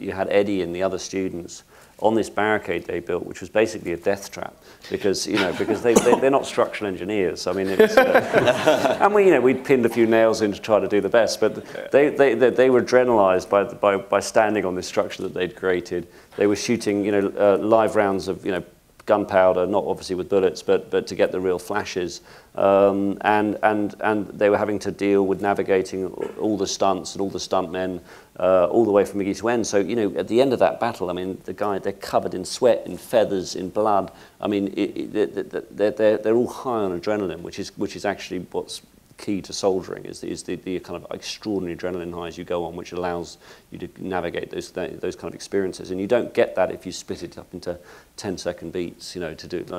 Eddie and the other students on this barricade they built, which was basically a death trap, because they're not structural engineers. I mean, it's, and we'd pinned a few nails in to try to do the best, but they were adrenalized by standing on this structure that they'd created. They were shooting live rounds of gunpowder, not obviously with bullets, but to get the real flashes, and they were having to deal with navigating all the stunts and all the stuntmen all the way from beginning to end. So at the end of that battle, I mean, they're covered in sweat, in feathers, in blood. I mean, they're all high on adrenaline, which is actually what's key to soldiering, is the kind of extraordinary adrenaline highs you go on, which allows you to navigate those kind of experiences. And you don't get that if you split it up into 10-second beats, to do it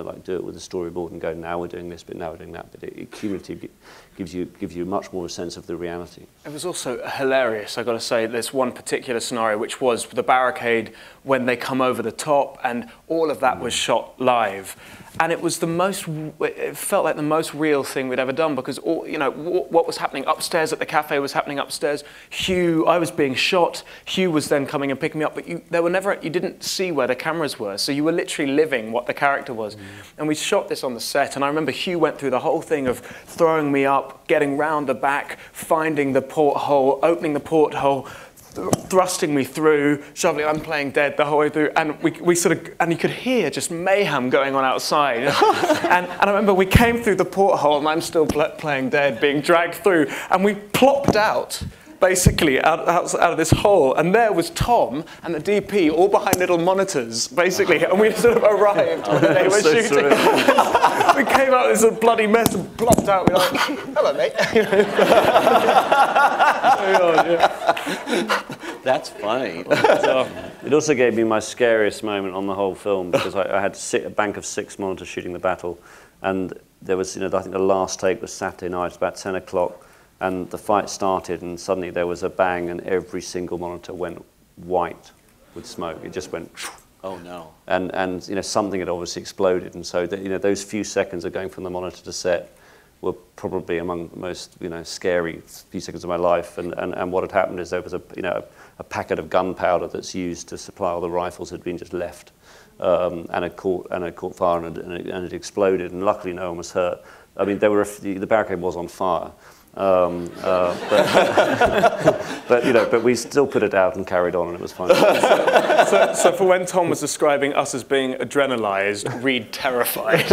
with a storyboard and go, now we're doing this bit, now we're doing that bit. It cumulatively gives you much more a sense of the reality. It was also hilarious, I've got to say. There's one particular scenario, which was the barricade when they come over the top, and all of that was shot live. And it was it felt like the most real thing we'd ever done, because what was happening upstairs at the cafe was happening upstairs. I was being shot. Hugh was then coming and picking me up, but you didn't see where the cameras were, so you were literally living what the character was. And we shot this on the set, and I remember Hugh went through the whole thing of throwing me up, getting round the back, finding the porthole, opening the porthole, thrusting me through, shoveling. I'm playing dead the whole way through, and and you could hear just mayhem going on outside. and I remember we came through the porthole, and I'm still playing dead, being dragged through, and we plopped out, basically out of this hole, and there was Tom and the DP all behind little monitors, basically, and we sort of arrived when they were shooting. We came out of this bloody mess and plopped out. We were like, hello, mate. That's funny. So, it also gave me my scariest moment on the whole film, because I had to sit a bank of 6 monitors shooting the battle, and there was, I think the last take was Saturday night, about 10 o'clock, and the fight started, and suddenly there was a bang, and every single monitor went white with smoke. It just went. Oh no! And something had obviously exploded, and so those few seconds of going from the monitor to set were probably among the most scary few seconds of my life. And what had happened is there was a packet of gunpowder that's used to supply all the rifles had been just left, and it caught fire and it exploded, and luckily no one was hurt. I mean, the barricade was on fire. But we still put it out and carried on, and it was fine. So for when Tom was describing us as being adrenalized, read terrified.